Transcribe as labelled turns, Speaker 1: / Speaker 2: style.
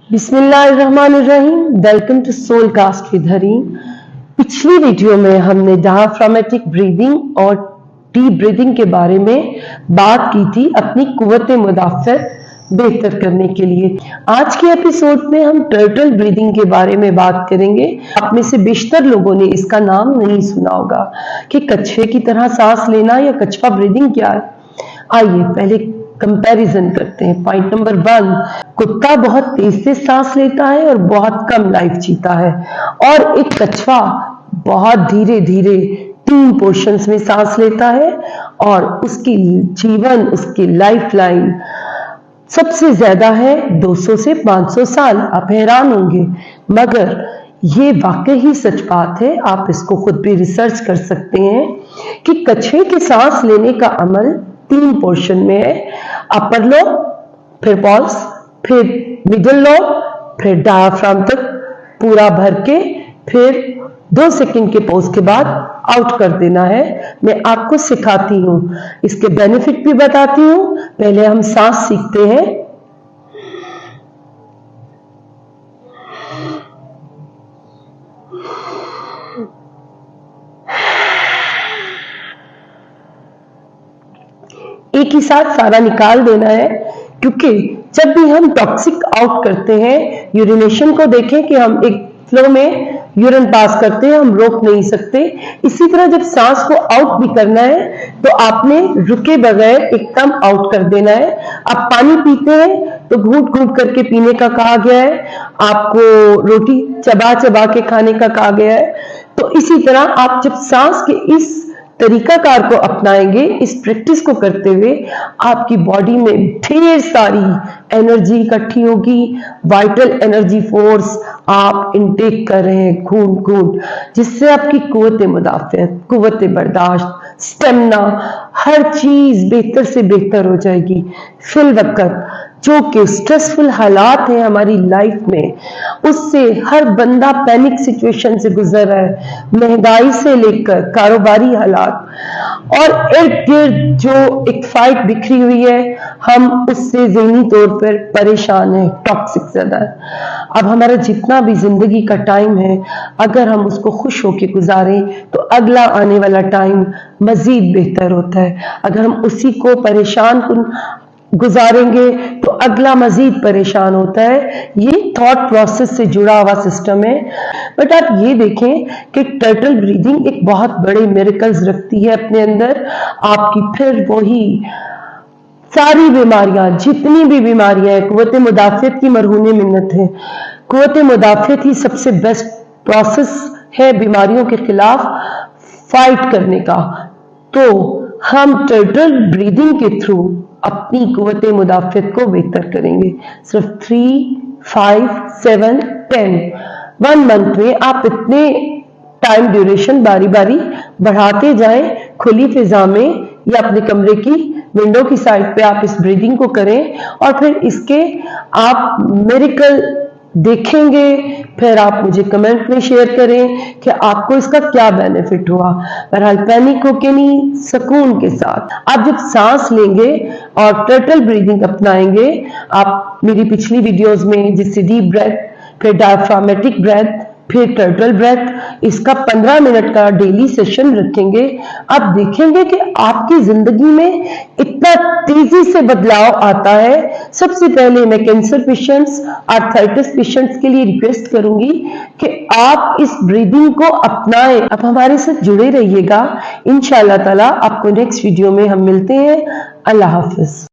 Speaker 1: बिस्मिल्लाहिर्रहमानिर्रहीम। Welcome to soul cast with Hareem. पिछली video में हमने डायफ्रामेटिक ब्रीदिंग और डीप ब्रीदिंग के बारे में बात की थी अपनी कुव्वत मुदाफ़त बेहतर करने के लिए। आज के एपिसोड में हम टर्टल ब्रीदिंग के बारे में बात करेंगे। आप में से बेशतर लोगों ने इसका नाम नहीं सुना होगा कि कछुए की तरह सांस लेना या कछुआ ब्रीदिंग क्या है। आइए पहले कंपैरिजन करते हैं। पॉइंट नंबर 1, कुत्ता बहुत तेज से सांस लेता है और बहुत कम लाइफ जीता है, और एक कछुआ बहुत धीरे धीरे 3 पोर्शंस में सांस लेता है और उसकी जीवन, उसकी लाइफ लाइन सबसे ज्यादा है 200 से 500 साल। आप हैरान होंगे, मगर ये वाकई ही सच बात है। आप इसको खुद भी रिसर्च कर सकते हैं कि कछुए के सांस लेने का अमल 3 पोर्शन में है। अपर लोब, फिर पॉल्स, फिर मिडिल लोब, फिर डायफ्राम तक पूरा भर के फिर 2 सेकंड के पॉज के बाद आउट कर देना है। मैं आपको सिखाती हूँ, इसके बेनिफिट भी बताती हूँ। पहले हम सांस सीखते हैं। एक ही साथ सारा निकाल देना है, क्योंकि जब भी हम टॉक्सिक आउट करते हैं, यूरिनेशन को देखें कि हम एक फ्लो में यूरिन पास करते हैं, हम रोक नहीं सकते। इसी तरह जब सांस को आउट भी करना है तो आपने रुके बगैर एकदम आउट कर देना है। आप पानी पीते हैं तो घूंट घूंट करके पीने का कहा गया है, आपको रोटी चबा चबा के खाने का कहा गया है। तो इसी तरह आप जब सांस के इस तरीकाकार को अपनाएंगे, इस प्रैक्टिस को करते हुए आपकी बॉडी में ढेर सारी एनर्जी इकट्ठी होगी। वाइटल एनर्जी फोर्स आप इनटेक कर रहे हैं घूंट घूंट, जिससे आपकी कुव्वत मुदाफ़त, कुव्वत बर्दाश्त, स्टेमिना, हर चीज बेहतर से बेहतर हो जाएगी। फिल वक्त जो कि स्ट्रेसफुल हालात हैं हमारी लाइफ में, उससे हर बंदा पैनिक सिचुएशन से गुजर रहा है, महंगाई से लेकर कारोबारी हालात, और इर्द गिर्द जो एक फाइट बिखरी हुई है, हम उससे ज़हनी तौर पर परेशान हैं, टॉक्सिक ज्यादा है। अब हमारा जितना भी जिंदगी का टाइम है, अगर हम उसको खुश होकर गुजारें तो अगला आने वाला टाइम मजीद बेहतर होता है। अगर हम उसी को परेशान गुजारेंगे तो अगला मजीद परेशान होता है। ये थॉट प्रोसेस से जुड़ा हुआ सिस्टम है। बट आप ये देखें कि टर्टल ब्रीदिंग एक बहुत बड़े मिरेकल्स रखती है अपने अंदर। आपकी फिर वही सारी बीमारियां, जितनी भी बीमारियां हैं, कुव्वत मुदाफ़त की मरहून मिन्नत है। कुव्वत मुदाफ़त ही सबसे बेस्ट प्रोसेस है बीमारियों के खिलाफ फाइट करने का। तो हम टर्टल ब्रीदिंग के थ्रू अपनी कुव्वत मुदाफ़त को बेहतर करेंगे। सिर्फ 3, 5, 7, 10 1 मंथ में आप इतने टाइम ड्यूरेशन बारी बारी बढ़ाते जाएं। खुली फिजा में या अपने कमरे की विंडो की साइड पे आप इस ब्रीदिंग को करें, और फिर इसके आप मिरेकल देखेंगे। फिर आप मुझे कमेंट में शेयर करें कि आपको इसका क्या बेनिफिट हुआ। बहरहाल पैनिक होके नहीं, सुकून के साथ आप जब सांस लेंगे और टर्टल ब्रीदिंग अपनाएंगे, आप मेरी पिछली वीडियोस में जिससे डीप ब्रेथ, फिर डायफ्रामेटिक ब्रेथ, फिर टर्टल ब्रेथ, इसका 15 मिनट का डेली सेशन रखेंगे। आप देखेंगे कि आपकी जिंदगी में इतना तेजी से बदलाव आता है। सबसे पहले मैं कैंसर पेशेंट्स, आर्थराइटिस पेशेंट्स के लिए रिक्वेस्ट करूंगी कि आप इस ब्रीदिंग को अपनाएं। आप हमारे साथ जुड़े रहिएगा। इंशाअल्लाह ताला आपको नेक्स्ट वीडियो में हम मिलते हैं। अल्लाह हाफिज।